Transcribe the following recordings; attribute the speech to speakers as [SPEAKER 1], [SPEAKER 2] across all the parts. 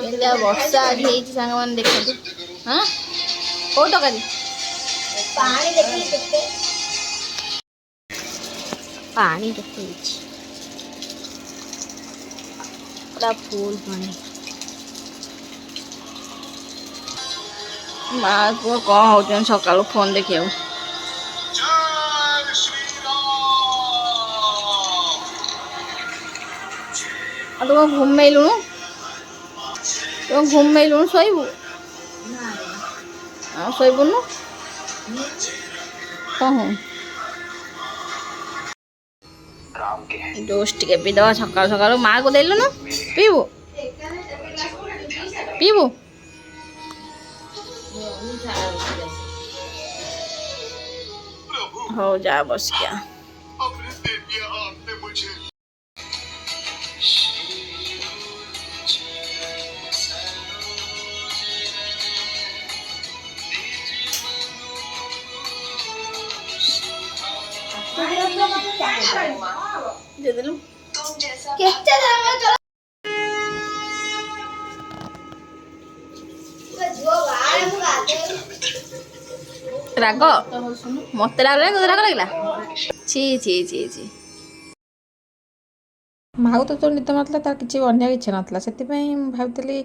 [SPEAKER 1] ଏମିତିଆ ବର୍ଷା ଆଜି ହେଇଛି ସାଙ୍ଗମାନେ ଦେଖନ୍ତୁ। ହଁ କୋଉ ତରକାରୀ? ପାଣି କେତେ ହେଇଛି ପୁରା ଫୁଲ ପାଣି। ମା ପୁଅ କଣ ହଉଛନ୍ତି ସକାଳୁ ଫୋନ ଦେଖିବାକୁ। ଆଉ ତୁ ଘୁମେଇଲୁଣୁ, ତୁ ଘୁମେଇଲୁଣୁ ଶୋଇବୁ। ଆଉ ଶୋଇବୁନୁ କଣ ଜୁସ୍ ଟିକେ ପିଇଦବା ସକାଳୁ ସକାଳୁ। ମାଆକୁ ଦେଲୁନୁ ପିଇବୁ, ପିଇବୁ। ହଉ ଯା ବସିକିଆ। ଦେଇଦେଲୁ ରାଗ ମତେ ରାଗ ଲାଗିଲା, ରାଗ ଲାଗିଲା। ଛି ଛି ଛି ଛି।
[SPEAKER 2] ମାକୁ ତ ନିଦ ନଥିଲା, ତାର କିଛି ବନେଇବାକୁ ଇଚ୍ଛା ନଥିଲା, ସେଥିପାଇଁ ମୁଁ ଭାବିଥିଲି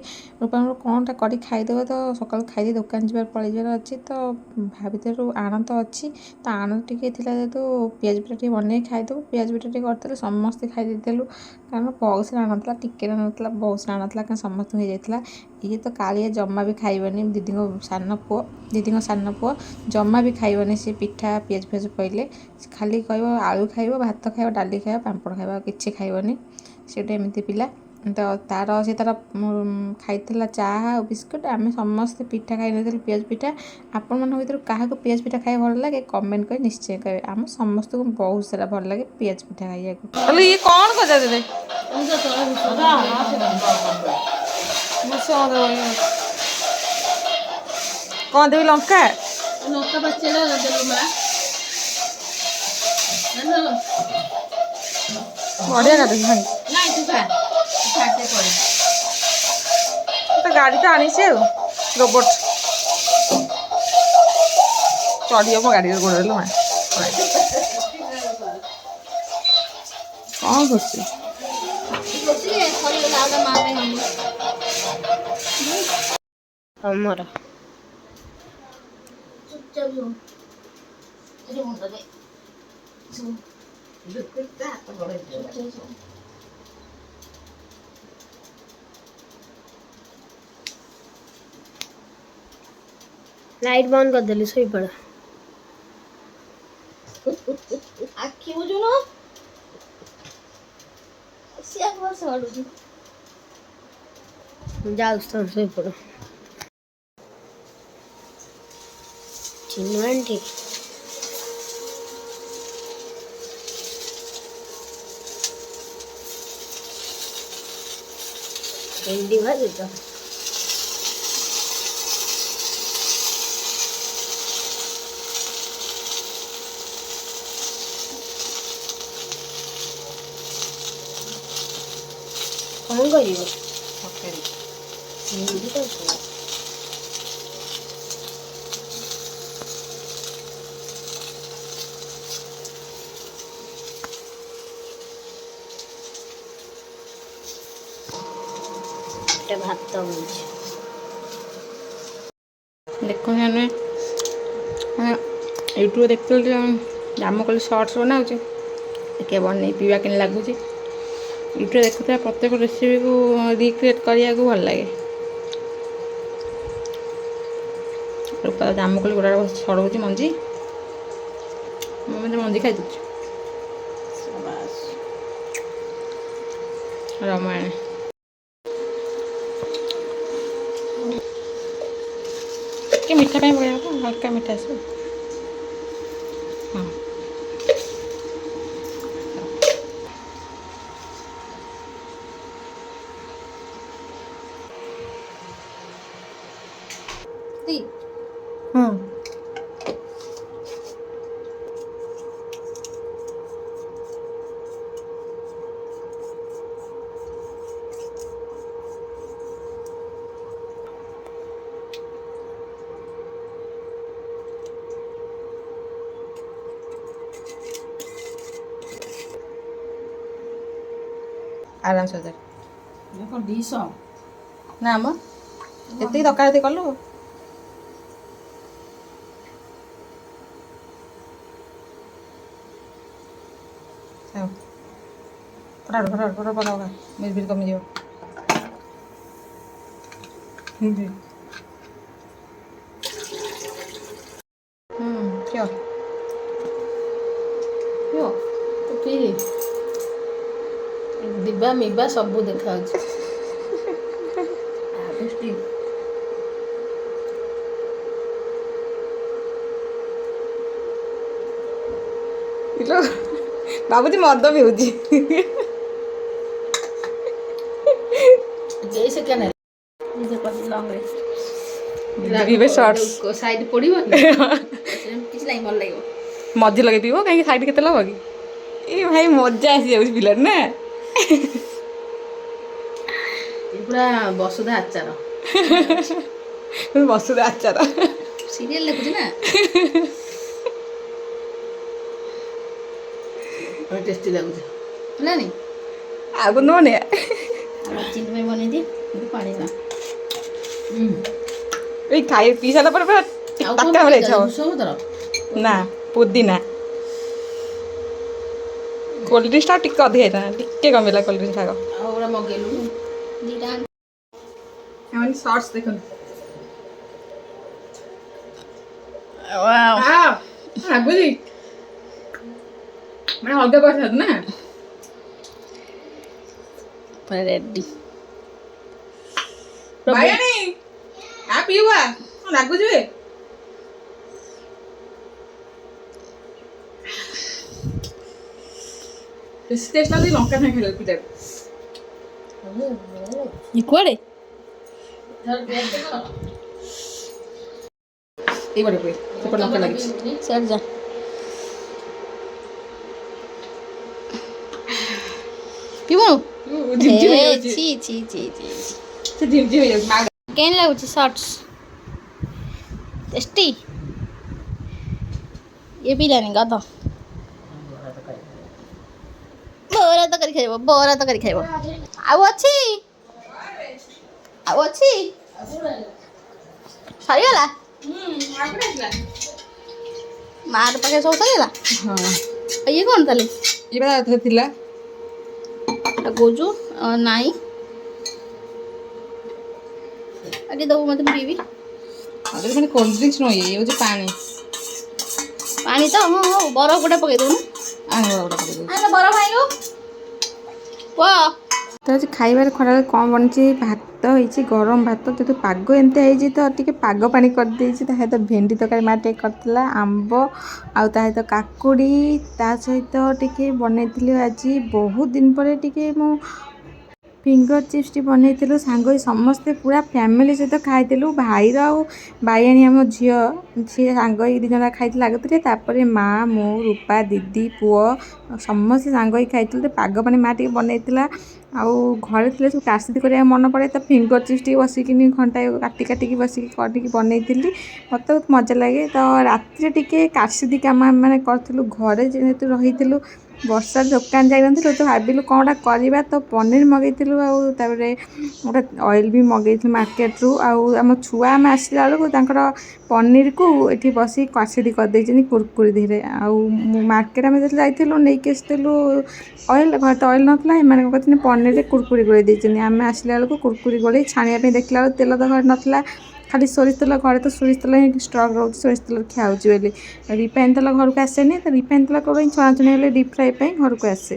[SPEAKER 2] ରୂପାଙ୍କର କ'ଣଟା କରି ଖାଇଦେବ। ତ ସକାଳୁ ଖାଇଦେଇ ଦୋକାନ ପଳେଇଯିବାର ଅଛି, ତ ଭାବିଥିଲୁ ଆଣ ତ ଅଛି, ତ ଆଣ ଟିକେ ଥିଲା ଯେହେତୁ ପିଆଜ ପିଠା ଟିକେ ବନେଇକି ଖାଇଦେବୁ। ପିଆଜ ପିଠା ଟିକେ କରିଦେଲେ ସମସ୍ତେ ଖାଇ ଦେଇଥିଲୁ, କାରଣ ବହୁତ ଆଣ ଥିଲା, ଟିକେ ନଥିଲା ବହୁତ ଆଣ ଥିଲା, କାରଣ ସମସ୍ତଙ୍କୁ ହେଇଯାଇଥିଲା। ଇଏ ତ କାଳିଆ ଜମା ବି ଖାଇବନି, ଦିଦିଙ୍କ ସାନ ପୁଅ ଜମା ବି ଖାଇବନି ସେ ପିଠା ପିଆଜ ଫିଆଜ ପଇଲେ। ଖାଲି କହିବ ଆଳୁ ଖାଇବ, ଭାତ ଖାଇବ, ଡାଲି ଖାଇବ, ପାମ୍ପଡ଼ ଖାଇବ, ଆଉ କିଛି ଖାଇବନି। ସେ ଗୋଟେ ଏମିତି ପିଲା। ତ ସେ ତାର ଖାଇଥିଲା ଚାହା ଆଉ ବିସ୍କୁଟ୍। ଆମେ ସମସ୍ତେ ପିଠା ଖାଇନଥିଲୁ, ପିଆଜ ପିଠା। ଆପଣମାନଙ୍କ ଭିତରୁ କାହାକୁ ପିଆଜ ପିଠା ଖାଇବା ଭଲ ଲାଗେ କମେଣ୍ଟ କରି ନିଶ୍ଚୟ କହିବେ। ଆମ ସମସ୍ତଙ୍କୁ ବହୁତ ସାରା ଭଲ ଲାଗେ ପିଆଜ ପିଠା ଖାଇବାକୁ। ଇଏ କ'ଣ କଥା ଦେବେ କ'ଣ ଦେବି ଲଙ୍କା ପାଚିଲା ଦେଲୁ ମା ବଢ଼ିଆ କାଟୁଛି ତ ଗାଡ଼ି ତ ଆଣିଛି ଆଉ ରୋବଟ ଚଢ଼ିବ ମୋ ଗାଡ଼ିରେ ଗୋଡ଼ରେ ମା କ'ଣ କରୁଛି
[SPEAKER 1] ଆମର ଲାଇଟ୍ ବନ୍ଦ କରିଦେଲି, ଶୋଇପଡ଼। ଆଖି ବୁଝୁନ, ଯାଉଛି ତ ଶୋଇପଡ଼। ଚିନୁ ଆଣ୍ଟି ଭେଣ୍ଡି ଭାଜୁଛ? କ'ଣ କରିବ? ଭେଣ୍ଡି ତ ଭାତ ମିଳୁଛି।
[SPEAKER 2] ଦେଖୁନି ଆମେ ୟୁଟ୍ୟୁବରେ ଦେଖିଥିଲି ଜାମୁ କୋଳି ସର୍ଟସ୍ ବନାଉଛି, ଟିକେ ବନେଇ ପିଇବା କେମିତି ଲାଗୁଛି। ୟୁଟ୍ୟୁବରେ ଦେଖୁଥିବା ପ୍ରତ୍ୟେକ ରେସିପିକୁ ରିକ୍ରିଏଟ୍ କରିବାକୁ ଭଲ ଲାଗେ। ରୂପା ଜାମୁକୋଳି ଗୁଡ଼ାକ ଛଡ଼ଉଛି ମଞ୍ଜି, ମୁଁ ମଞ୍ଜି ଖାଇଦେଉଛି। ରାମାୟଣ ଟିକେ ମିଠା ପାଇଁ ପକାଇବା, ହାଲକା ମିଠା ଆସିବ। ହଁ ଆରାମସେ 1000
[SPEAKER 1] କ'ଣ 200
[SPEAKER 2] ନା ମ ଯେତିକି ଦରକାର ସେତିକି କଲୁ। ଫଟାଫଟ ବିଲ୍ କମିଯିବ। କିଅ
[SPEAKER 1] ଦିବା ମିବା ସବୁ ଦେଖାଯାଉଛି।
[SPEAKER 2] ବାବୁଜୀ ମଦ ପିଉଛି।
[SPEAKER 1] ଜେଇसे କେନ ଲଙ୍ଗରେ ସାଇଡ୍ ପଡ଼ିବ କିଛି ନାହିଁ, ଭଲ ଲାଗିବ।
[SPEAKER 2] ମଝି ଲଗେଇ ପିଇବ କାହିଁକି ସାଇଡ୍ କେତେ ଲବ କି? ଏ ଭାଇ ମଜା ଆସିଯାଉଛି ପିଲାର ନା।
[SPEAKER 1] ପୁରା ବସୁଧା ଆଚାର।
[SPEAKER 2] ବସୁଧା ଆଚାର
[SPEAKER 1] ସିରିଏଲ ଦେଖୁଛି ନା। ଟେଷ୍ଟି ଲାଗୁଛି ହେଲାନି।
[SPEAKER 2] ଆଉ କ'ଣ ନବନି
[SPEAKER 1] ଚିନି ପାଇଁ ବନେଇଦିଏ ପାଣି ନା।
[SPEAKER 2] ଏଇ ଖାଇ ପିଇ ସାରିଲା ପରେ ପୁରା ଟାଟା ଭଳିଆ ଇଚ୍ଛା ହବ। ନା ପୁଦିନା କୋଲ୍ଡ ଡ୍ରିଙ୍କ୍ସଟା ଟିକେ ଅଧିକା ହେଇଥାନ୍ତା, ଟିକେ କମିଲା କୋଲ୍ଡ ଡ୍ରିଙ୍କ୍ସ ଆଗ।
[SPEAKER 1] ଆଉ ଗୋଟେ ମଗେଇଲୁ ଦିଟା
[SPEAKER 2] ସର୍ଟସ୍ ଦେଖନ୍ତୁ। ଲାଗୁଛି ମାନେ ଅଲଗା କରିଥାନ୍ତୁ ନା।
[SPEAKER 1] ରେଡି
[SPEAKER 2] ବାୟାଣୀ ଆ ପିଇବା ଲାଗୁଛି ବେ। ବେଶୀ ଟେଷ୍ଟ ଲାଗୁଛି ଲଙ୍କା ସାଙ୍ଗେ ଖାଇଲା ପିଲା।
[SPEAKER 1] କୁଆଡ଼େ
[SPEAKER 2] ଏଇପଟେ ପୁଏ ସେପଟେ ଲଙ୍କା ଲାଗିଛି।
[SPEAKER 1] ସିଆଡ଼େ ଯା। ପିଇବୁନୁ?
[SPEAKER 2] ଝିମଝିମ ହେଇଯାଉଛି।
[SPEAKER 1] ଛି ଛି ଛି ଛି
[SPEAKER 2] ସେ ଝିମଝିମ ହେଇଯାଉଛି। ମା
[SPEAKER 1] କେନ୍ ଲାଗୁଛି ସର୍ଟସ୍ ଟେଷ୍ଟି। ଇଏ ପିଇଲାନି ଗଧ। ବରା ତରକାରୀ ଖାଇବ, ବରା ତରକାରୀ ଖାଇବ। ଆଉ ଅଛି ଆଉ ଅଛି ସରିଗଲା। ମାର ପାଖରେ ସବୁ ସରିଗଲା।
[SPEAKER 2] ହଁ
[SPEAKER 1] ଇଏ କ'ଣ ତାହେଲେ
[SPEAKER 2] ଇଏ ବା ଥିଲା
[SPEAKER 1] କହୁଛୁ ନାଇଁ ଆଜି ଦେବୁ ମୋତେ ପିଇବି।
[SPEAKER 2] ମାନେ କୋଲ୍ଡ ଡ୍ରିଙ୍କ୍ସ ନୁହେଁ, ଇଏ ହେଉଛି ପାଣି।
[SPEAKER 1] ପାଣି ତ ହଁ ହଉ ବରଫ ଗୋଟେ ପକେଇ ଦେଉନୁ। ବରଫ ଆଣିଲୁ ପୁଅ।
[SPEAKER 2] ତ ଆଜି ଖାଇବାରେ ଖରାବେଳେ କ'ଣ ବନିଛି? ଭାତ ହେଇଛି, ଗରମ ଭାତ। ଯେହେତୁ ପାଗ ଏମିତି ହେଇଛି ତ ଟିକେ ପାଗ ପାଣି କରିଦେଇଛି। ତା ସହିତ ଭେଣ୍ଡି ତରକାରୀ ମା ଟିକେ କରିଥିଲା, ଆମ୍ବ ଆଉ ତା ସହିତ କାକୁଡ଼ି, ତା ସହିତ ଟିକେ ବନେଇଥିଲି ଆଜି ବହୁତ ଦିନ ପରେ ଟିକେ ମୁଁ ଫିଙ୍ଗର ଚିପ୍ସଟି ବନେଇଥିଲୁ ସାଙ୍ଗ ହୋଇ ସମସ୍ତେ ପୁରା ଫ୍ୟାମିଲି ସହିତ ଖାଇଥିଲୁ। ଭାଇର ଆଉ ବାୟାଣୀ ଆମ ଝିଅ ସିଏ ସାଙ୍ଗ ହୋଇ 2 ଜଣ ଖାଇଥିଲେ ଆଗତରେ, ତାପରେ ମା, ମୁଁ, ରୂପା, ଦିଦି, ପୁଅ ସମସ୍ତେ ସାଙ୍ଗ ହୋଇ ଖାଇଥିଲୁ। ତ ପାଗ ପାଣି ମା ଟିକେ ବନେଇଥିଲା। ଆଉ ଘରେ ଥିଲେ ସବୁ କାଶଦି କରିବାକୁ ମନେ ପଡ଼େ, ତ ଫିଙ୍ଗର ଚିପ୍ସ ଟିକେ ବସିକିନି ଘଣ୍ଟାଏ କାଟିକି ବସିକି କରିକି ବନେଇଥିଲି। ମୋତେ ବହୁତ ମଜା ଲାଗେ। ତ ରାତିରେ ଟିକେ କାଶଦି କାମ ଆମେ କରିଥିଲୁ ଘରେ, ଯେହେତୁ ରହିଥିଲୁ ବର୍ଷା ଦୋକାନ ଯାଇନଥିଲୁ ତ ଭାବିଲୁ କ'ଣଟା କରିବା। ତ ପନିର ମଗେଇଥିଲୁ ଆଉ ତାପରେ ଗୋଟେ ଅଏଲ୍ ବି ମଗେଇଥିଲୁ ମାର୍କେଟରୁ। ଆଉ ଆମ ଛୁଆ ଆମେ ଆସିଲା ବେଳକୁ ତାଙ୍କର ପନିରକୁ ଏଠି ବସିକି କାଶଦି କରିଦେଇଛନ୍ତି କୁରକୁରି ଧୀରେ। ଆଉ ମାର୍କେଟ ଆମେ ଯେତେବେଳେ ଯାଇଥିଲୁ ନେଇକି ଆସିଥିଲୁ ଅଏଲ୍, ଘରେ ତ ଅଏଲ୍ ନଥିଲା। ଏମାନେ କ'ଣ କରିଛନ୍ତି ପନିରରେ କୁରକୁରି ଗୋଳେଇ ଦେଇଛନ୍ତି। ଆମେ ଆସିଲା ବେଳକୁ କୁରକୁରି ଗୋଳେଇ ଛାଣିବା ପାଇଁ ଦେଖିଲା ବେଳକୁ ତେଲ ତ ଘରେ ନଥିଲା, ଖାଲି ସୋରିଷ ତେଲ। ଘରେ ତ ସୋରିଷ ତେଲ ହିଁ ଷ୍ଟକ୍ ରହୁଛି, ସୋରିଷ ତେଲ ଖିଆ ହେଉଛି ବୋଲି। ରିଫାଇନ୍ ତେଲ ଘରକୁ ଆସେନି, ତ ରିଫାଇନ୍ ତେଲ କେବଳ ଛଣାଛଣି ହେଲେ ଡିପ୍ ଫ୍ରାଏ ପାଇଁ ଘରକୁ ଆସେ।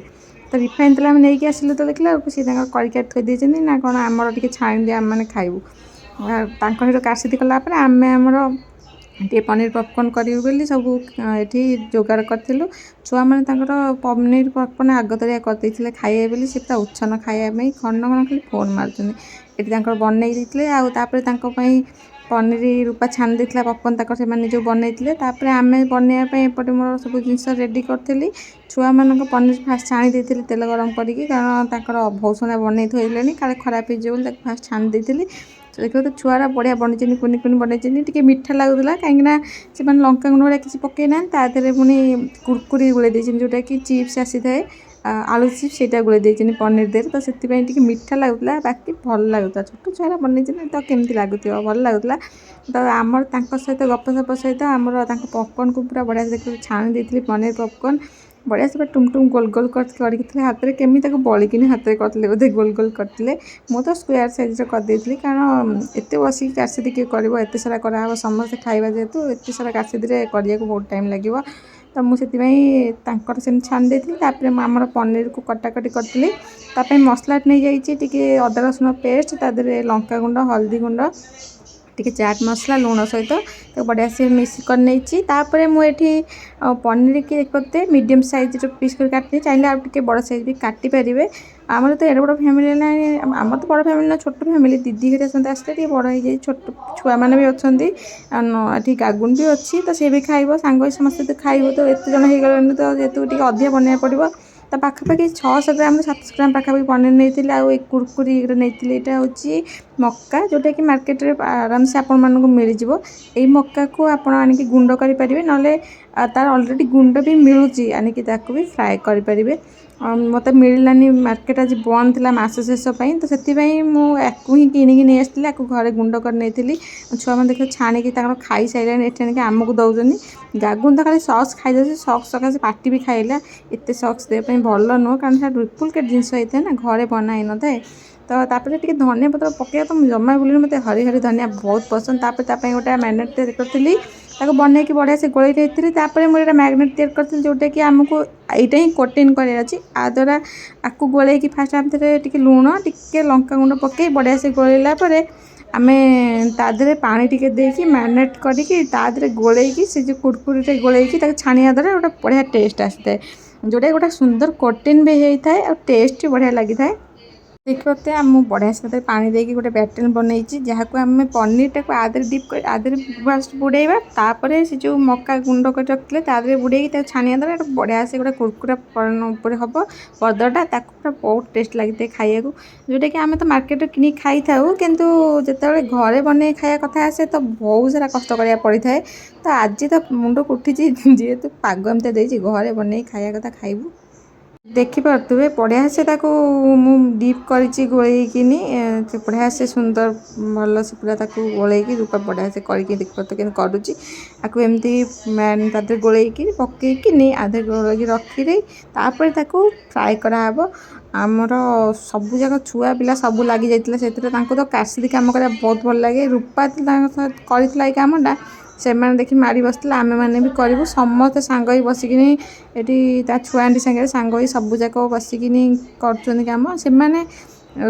[SPEAKER 2] ତ ରିଫାଇନ୍ ତେଲ ଆମେ ନେଇକି ଆସିଲୁ ତ ଦେଖିଲା ବେଳକୁ ସିଏ ତାଙ୍କର କରିକି ଥୋଇ ଦେଇଛନ୍ତି ନା କ'ଣ ଆମର ଟିକେ ଛାଣିଦିଅ ଆମେମାନେ ଖାଇବୁ। ତାଙ୍କ ସହିତ କାଶଦି କଲା ପରେ ଆମେ ଆମର ଟିକେ ପନିର ପପକର୍ଣ୍ଣ କରିବୁ ବୋଲି ସବୁ ଏଠି ଯୋଗାଡ଼ କରିଥିଲୁ। ଛୁଆମାନେ ତାଙ୍କର ପନିର ପପକର୍ଣ୍ଣ ଆଗତରିଆ କରିଦେଇଥିଲେ ଖାଇବେ ବୋଲି। ସେ ପୁରା ଉଚ୍ଛନ୍ନ ଖାଇବା ପାଇଁ ଖଣ୍ଡ ଖାଲି ଫୋନ୍ ମାରୁଛନ୍ତି। ଏଠି ତାଙ୍କର ବନେଇ ଦେଇଥିଲେ। ଆଉ ତାପରେ ତାଙ୍କ ପାଇଁ ପନିର ରୂପା ଛାଣି ଦେଇଥିଲା ପପକର୍ଣ୍ଣ ତାଙ୍କର ସେମାନେ ଯେଉଁ ବନେଇଥିଲେ। ତାପରେ ଆମେ ବନେଇବା ପାଇଁ ଏପଟେ ମୋର ସବୁ ଜିନିଷ ରେଡ଼ି କରିଥିଲି। ଛୁଆମାନଙ୍କ ପନିର ଫାଷ୍ଟ ଛାଣି ଦେଇଥିଲି ତେଲ ଗରମ କରିକି, କାରଣ ତାଙ୍କର ଭଉସନା ବନେଇ ଥୋଇଲେଣି କାଳେ ଖରାପ ହେଇଯିବ ବୋଲି ତାକୁ ଫାଷ୍ଟ ଛାଣି ଦେଇଥିଲି। ଦେଖିବ ତ ଛୁଆରା ବଢ଼ିଆ ବନେଇଛନ୍ତି, କୁନି କୁନି ବନେଇଛନ୍ତି। ଟିକେ ମିଠା ଲାଗୁଥିଲା କାହିଁକିନା ସେମାନେ ଲଙ୍କାଗୁଣ୍ଡ ଭଳିଆ କିଛି ପକେଇ ନାହାନ୍ତି, ତା ଦେହରେ ପୁଣି କୁରକୁରି ଗୋଳେଇ ଦେଇଛନ୍ତି ଯେଉଁଟାକି ଚିପ୍ସ ଆସିଥାଏ। ଆଳୁ ଚିପ୍ସ ସେଇଟା ଗୋଳେଇ ଦେଇଛନ୍ତି ପନିର ଦେହରେ, ତ ସେଥିପାଇଁ ଟିକେ ମିଠା ଲାଗୁଥିଲା, ବାକି ଭଲ ଲାଗୁଥିଲା। ଛୋଟ ଛୁଆରା ବନେଇଛନ୍ତି ତ କେମିତି ଲାଗୁଥିବ, ଭଲ ଲାଗୁଥିଲା। ତ ଆମର ତାଙ୍କ ସହିତ ଗପସପ ସହିତ ଆମର ତାଙ୍କ ପପକର୍ଣ୍ଣକୁ ପୁରା ବଢ଼ିଆ ସେ ଦେଖିବାକୁ ଛାଣି ଦେଇଥିଲି, ପନିର ପପକର୍ଣ୍ଣ ବଢ଼ିଆ ସେ ପୁରା ଟୁମ୍ ଟୁମ୍ ଗୋଲ ଗୋଲ କରିଥିଲେ ହାତରେ, କେମିତି ତାକୁ ବଳିକିନି ହାତରେ କରିଥିଲେ ବୋଧେ, ଗୋଲ ଗୋଲ କରିଥିଲେ। ମୁଁ ତ ସ୍କୋୟାର ସାଇଜ୍ର କରିଦେଇଥିଲି, କାରଣ ଏତେ ବସିକି କାଶିଦି କିଏ କରିବ, ଏତେ ସାରା କରାହେବ, ସମସ୍ତେ ଖାଇବା ଯେହେତୁ ଏତେ ସାରା କାଶିଦିରେ କରିବାକୁ ବହୁତ ଟାଇମ୍ ଲାଗିବ। ତ ମୁଁ ସେଥିପାଇଁ ତାଙ୍କର ସେମିତି ଛାଣି ଦେଇଥିଲି। ତାପରେ ମୁଁ ଆମର ପନିରକୁ କଟାକଟି କରିଥିଲି। ତା ପାଇଁ ମସଲା ନେଇଯାଇଛି ଟିକେ ଅଦା ରସୁଣ ପେଷ୍ଟ, ତା ଦେହରେ ଲଙ୍କାଗୁଣ୍ଡ, ହଳଦୀ ଗୁଣ୍ଡ, ଟିକେ ଚାଟ୍ ମସଲା, ଲୁଣ ସହିତ ତାକୁ ବଢ଼ିଆ ସେ ମିକ୍ସ କରି ନେଇଛି। ତାପରେ ମୁଁ ଏଠି ପନିରକି ଦେଖିପାରୁଥିବେ ମିଡ଼ିୟମ୍ ସାଇଜ୍ର ପିସ୍ କରି କାଟିଲି, ଚାହିଁଲେ ଆଉ ଟିକେ ବଡ଼ ସାଇଜ୍ ବି କାଟିପାରିବେ। ଆମର ତ ଏଡ଼େ ବଡ଼ ଫ୍ୟାମିଲି ହେଲାଣି, ଆମର ତ ବଡ଼ ଫ୍ୟାମିଲି ନା ଛୋଟ ଫ୍ୟାମିଲି, ଦିଦି ଘରେ ସମସ୍ତେ ଆସିଲେ ଟିକେ ବଡ଼ ହେଇଯାଇଛି, ଛୋଟ ଛୁଆମାନେ ବି ଅଛନ୍ତି, ଏଠି ଗାଗୁନ ବି ଅଛି, ତ ସିଏ ବି ଖାଇବ, ସାଙ୍ଗ ହୋଇ ସମସ୍ତେ ତ ଖାଇବୁ, ତ ଏତେ ଜଣ ହେଇଗଲେଣି ତ ଯେହେତୁ ଟିକେ ଅଧିକା ବନେଇବାକୁ ପଡ଼ିବ। ତ ପାଖାପାଖି 600 ଗ୍ରାମରୁ 700 ଗ୍ରାମ ପାଖାପାଖି ପନିର ନେଇଥିଲି। ଆଉ ଏ କୁରକୁରି ନେଇଥିଲି, ଏଇଟା ହେଉଛି ମକା, ଯେଉଁଟାକି ମାର୍କେଟରେ ଆରାମସେ ଆପଣମାନଙ୍କୁ ମିଳିଯିବ। ଏଇ ମକାକୁ ଆପଣ ଆଣିକି ଗୁଣ୍ଡ କରିପାରିବେ, ନହେଲେ ତାର ଅଲରେଡ଼ି ଗୁଣ୍ଡ ବି ମିଳୁଛି, ଆଣିକି ତାକୁ ବି ଫ୍ରାଏ କରିପାରିବେ। ମୋତେ ମିଳିଲାନି, ମାର୍କେଟ ଆଜି ବନ୍ଦ ଥିଲା ମାସ ଶେଷ ପାଇଁ, ତ ସେଥିପାଇଁ ମୁଁ ୟାକୁ ହିଁ କିଣିକି ନେଇ ଆସିଥିଲି, ୟାକୁ ଘରେ ଗୁଣ୍ଡ କରି ନେଇଥିଲି। ଛୁଆମାନେ ଦେଖିବ ଛାଣିକି ତାଙ୍କର ଖାଇସାରିଲେଣି, ଏଠି ଆଣିକି ଆମକୁ ଦେଉଛନ୍ତି। ଗାଗୁନ ତ ଖାଲି ସକ୍ସ ଖାଇଦେଉଛି, ସକ୍ସ ସକାଶେ ପାଟି ବି ଖାଇଲା। ଏତେ ସକ୍ସ ଦେହ ପାଇଁ ଭଲ ନୁହଁ, କାରଣ ସେଟା ଡୁପ୍ଲିକେଟ୍ ଜିନିଷ ହେଇଥାଏ ନା, ଘରେ ବନା ହେଇନଥାଏ। ତ ତାପରେ ଟିକେ ଧନିଆ ପତ୍ର ପକାଇବା ତ ମୁଁ ଜମା ଭୁଲିନି, ମୋତେ ହରି ହରି ଧନିଆ ବହୁତ ପସନ୍ଦ। ତାପରେ ତା ପାଇଁ ଗୋଟେ ମ୍ୟାରିନେଟ୍ ତିଆରି କରିଥିଲି, ତାକୁ ବନେଇକି ବଢ଼ିଆ ସେ ଗୋଳେଇ ଦେଇଥିଲି। ତାପରେ ମୁଁ ଗୋଟେ ମ୍ୟାରିନେଟ୍ ତିଆରି କରିଥିଲି, ଯେଉଁଟାକି ଆମକୁ ଏଇଟା ହିଁ କୋଟିଂ କରିବାର ଅଛି। ଆ ଦ୍ୱାରା ଆକୁ ଗୋଳେଇକି ଫାଷ୍ଟ ଆମେ ସେଥିରେ ଟିକେ ଲୁଣ, ଟିକେ ଲଙ୍କାଗୁଣ୍ଡ ପକାଇ ବଢ଼ିଆ ସେ ଗୋଳେଇଲା ପରେ ଆମେ ତା ଦେହରେ ପାଣି ଟିକେ ଦେଇକି ମ୍ୟାରିନେଟ୍ କରିକି ତା ଦେହରେ ଗୋଳେଇକି ସେ ଯେଉଁ କୁରକୁରିରେ ଗୋଳେଇକି ତାକୁ ଛାଣିବା ଦ୍ୱାରା ଗୋଟେ ବଢ଼ିଆ ଟେଷ୍ଟ ଆସିଥାଏ, ଯେଉଁଟାକି ଗୋଟେ ସୁନ୍ଦର କୋଟିଂ ବି ହେଇଥାଏ, ଆଉ ଟେଷ୍ଟ ବି ବଢ଼ିଆ ଲାଗିଥାଏ। ଦେଖିପାରୁଥିବେ ମୁଁ ବଢ଼ିଆ ସେ ପାଣି ଦେଇକି ଗୋଟେ ବ୍ୟାଟର ବନେଇଛି, ଯାହାକୁ ଆମେ ପନିରଟାକୁ ଆ ଦେହରେ ଡିପ୍ କରି ଆ ଦେହରେ ଫାଷ୍ଟ ବୁଡ଼େଇବା, ତାପରେ ସେ ଯେଉଁ ମକା ଗୁଣ୍ଡ କରି ରଖିଥିଲେ ତା ଦେହରେ ବୁଡ଼େଇକି ତାକୁ ଛାଣିବା ଦ୍ୱାରା ଗୋଟେ ବଢ଼ିଆ ସେ ଗୋଟେ କୁରକୁରା ଉପରେ ହେବ ପଦଟା, ତାକୁ ପୁରା ବହୁତ ଟେଷ୍ଟ ଲାଗିଥାଏ ଖାଇବାକୁ। ଯେଉଁଟାକି ଆମେ ତ ମାର୍କେଟରେ କିଣିକି ଖାଇଥାଉ, କିନ୍ତୁ ଯେତେବେଳେ ଘରେ ବନେଇ ଖାଇବା କଥା ଆସେ ତ ବହୁତ ସାରା କଷ୍ଟ କରିବାକୁ ପଡ଼ିଥାଏ। ତ ଆଜି ତ ମୁଣ୍ଡକୁ ଉଠିଛି, ଯେହେତୁ ପାଗ ଏମିତି ଦେଇଛି, ଘରେ ବନେଇ ଖାଇବା କଥା ଖାଇବୁ। ଦେଖିପାରୁଥିବେ ବଢ଼ିଆ ସେ ତାକୁ ମୁଁ ଡିପ୍ କରିଛି ଗୋଳେଇକିନି, ବଢ଼ିଆ ସେ ସୁନ୍ଦର ଭଲ ସେ ପୁରା ତାକୁ ଗୋଳେଇକି ରୂପା ବଢ଼ିଆ ସେ କରିକି ଦେଖିପାରୁଥିବେ କେମିତି କରୁଛି। ଆକୁ ଏମିତି ତା ଦେହରେ ଗୋଳେଇକି ପକେଇକିନି ଆ ଦେହରେ ଗୋଳେଇକି ରଖିଦେଇ ତାପରେ ତାକୁ ଫ୍ରାଏ କରାହେବ। ଆମର ସବୁଯାକ ଛୁଆ ପିଲା ସବୁ ଲାଗିଯାଇଥିଲା ସେଥିରେ, ତାଙ୍କୁ ତ କାଶିଦି କାମ କରିବା ବହୁତ ଭଲ ଲାଗେ। ରୂପା ତାଙ୍କ ସହିତ କରିଥିଲା ଏଇ କାମଟା, ସେମାନେ ଦେଖି ମାଡ଼ି ବସିଥିଲେ, ଆମେମାନେ ବି କରିବୁ, ସମସ୍ତେ ସାଙ୍ଗ ହୋଇ ବସିକିନି ଏଠି ତା ଛୁଆଣ୍ଟି ସାଙ୍ଗରେ ସାଙ୍ଗ ହୋଇ ସବୁଯାକ ବସିକିନି କରୁଛନ୍ତି କାମ। ସେମାନେ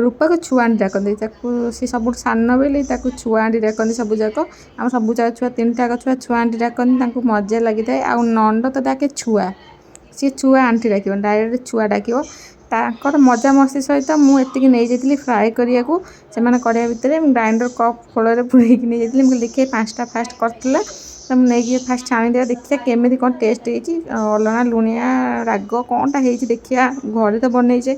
[SPEAKER 2] ରୂପାକୁ ଛୁଆଣ୍ଟି ଡାକନ୍ତି, ତାକୁ ସେ ସବୁଠୁ ସାନ ବୋଲି ତାକୁ ଛୁଆଣ୍ଟି ଡାକନ୍ତି ସବୁଯାକ। ଆମ ସବୁଯାକ ଛୁଆ ତିନିଟାକ ଛୁଆ ଛୁଆଣ୍ଟି ଡାକନ୍ତି, ତାଙ୍କୁ ମଜା ଲାଗିଥାଏ। ଆଉ ନଣ୍ଡ ତ ଡାକେ ଛୁଆ, ସିଏ ଛୁଆ ଆଣ୍ଟି ଡାକିବ, ଡାଇରେକ୍ଟ ଛୁଆ ଡାକିବ। ତାଙ୍କର ମଜାମସ୍ତି ସହିତ ମୁଁ ଏତିକି ନେଇଯାଇଥିଲି ଫ୍ରାଏ କରିବାକୁ। ସେମାନେ କରିବା ଭିତରେ ମୁଁ ଗ୍ରାଇଣ୍ଡର କପ୍ ଖୋଳରେ ପୁରେଇକି ନେଇଯାଇଥିଲି। ମୁଁ କହିଲି ଦେଖିଆ 5ଟା ଫାଷ୍ଟ କରିଥିଲା, ତ ମୁଁ ନେଇକି ଫାଷ୍ଟ ଛାଣିଦେବା, ଦେଖିବା କେମିତି କ'ଣ ଟେଷ୍ଟ ହେଇଛି, ଅଲଣା ଲୁଣିଆ ରାଗ କ'ଣଟା ହେଇଛି ଦେଖିବା। ଘରେ ତ ବନେଇଛେ,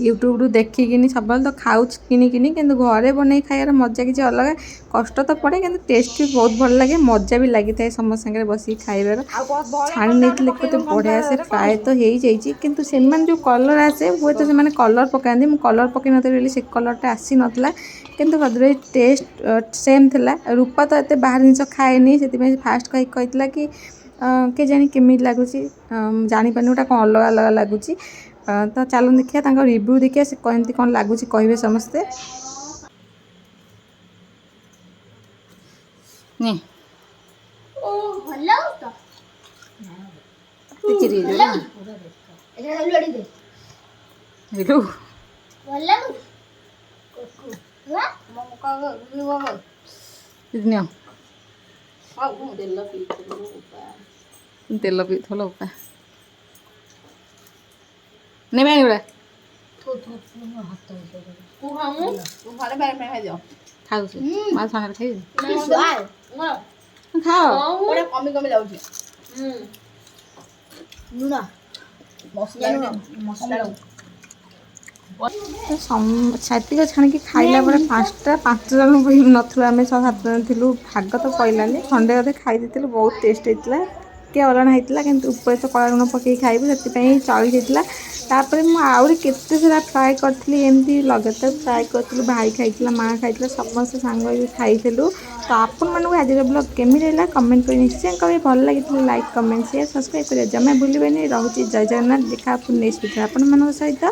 [SPEAKER 2] ୟୁଟ୍ୟୁବରୁ ଦେଖିକିନି ସବୁବେଳେ ତ ଖାଉଛି କିଣିକିନି, କିନ୍ତୁ ଘରେ ବନେଇ ଖାଇବାର ମଜା କିଛି ଅଲଗା। କଷ୍ଟ ତ ପଡ଼େ କିନ୍ତୁ ଟେଷ୍ଟ ବି ବହୁତ ଭଲ ଲାଗେ, ମଜା ବି ଲାଗିଥାଏ ସମସ୍ତ ସାଙ୍ଗରେ ବସିକି ଖାଇବାର। ଛାଣି ନେଇଥିଲେ କେତେ ବଢ଼ିଆ ସେ ଫ୍ରାଏ ତ ହେଇଯାଇଛି, କିନ୍ତୁ ସେମାନେ ଯେଉଁ କଲର୍ ଆସେ ହୁଏତ ସେମାନେ କଲର୍ ପକାନ୍ତି, ମୁଁ କଲର୍ ପକାଇ ନଥିଲି ବୋଲି ସେ କଲର୍ଟା ଆସିନଥିଲା, କିନ୍ତୁ ଅଦରୱାଇଜ୍ ଟେଷ୍ଟ ସେମ୍ ଥିଲା। ରୂପା ତ ଏତେ ବାହାର ଜିନିଷ ଖାଏନି, ସେଥିପାଇଁ ଫାଷ୍ଟ କହିଥିଲା କି କେଜାଣି କେମିତି ଲାଗୁଛି, ଜାଣିପାରୁନି ଗୋଟେ କ'ଣ ଅଲଗା ଅଲଗା ଲାଗୁଛି। ତ ଚାଲନ୍ତୁ ଦେଖିବା ତାଙ୍କ ରିଭ୍ୟୁ ଦେଖିବା, ସେ କେମିତି କ'ଣ ଲାଗୁଛି କହିବେ ସମସ୍ତେ। ତେଲ ପିଇଥିଲ ଉପା ନେବେ ଆଣିବା ଖାଉଛି ମା ସାଙ୍ଗରେ ଖାଇବି, ଖାଅ କମି କମି ଯାଉଛି। ସେତିକ ଛାଣିକି ଖାଇଲା ପରେ 5 ଜଣ ନଥିଲୁ, ଆମେ 6-7 ଜଣ ଥିଲୁ, ଭାଗ ତ ପଇଲାନି, ଖଣ୍ଡେ ଅଧେ ଖାଇ ଦେଇଥିଲୁ, ବହୁତ ଟେଷ୍ଟ ହେଇଥିଲା। ଟିକେ ଅଲଣା ହେଇଥିଲା କିନ୍ତୁ ଉପରେ ତ କଳା ଲୁଣ ପକେଇ ଖାଇବୁ ସେଥିପାଇଁ ଚଳି ଯାଇଥିଲା। ତାପରେ ମୁଁ ଆହୁରି କେତେ ସାରା ଫ୍ରାଏ କରିଥିଲି, ଏମିତି ଲଗାତାର ଫ୍ରାଏ କରିଥିଲୁ। ଭାଇ ଖାଇଥିଲା, ମାଆ ଖାଇଥିଲା, ସମସ୍ତେ ସାଙ୍ଗ ହେଇକି ଖାଇଥିଲୁ। ତ ଆପଣମାନଙ୍କୁ ଆଜିର ବ୍ଲଗ୍ କେମିତି ହେଲା କମେଣ୍ଟ କରି ନିଶ୍ଚୟ କହିବେ। ଭଲ ଲାଗିଥିଲେ ଲାଇକ୍ କମେଣ୍ଟ ସେୟାର ସବସ୍କ୍ରାଇବ୍ କରିବା ଜମା ଭୁଲିବେନି। ରହୁଛି ଜୟ ଜଗନ୍ନାଥ। ଦେଖା ନେକ୍ସଟ ଭିଡ଼ିଓ ଆପଣମାନଙ୍କ ସହିତ।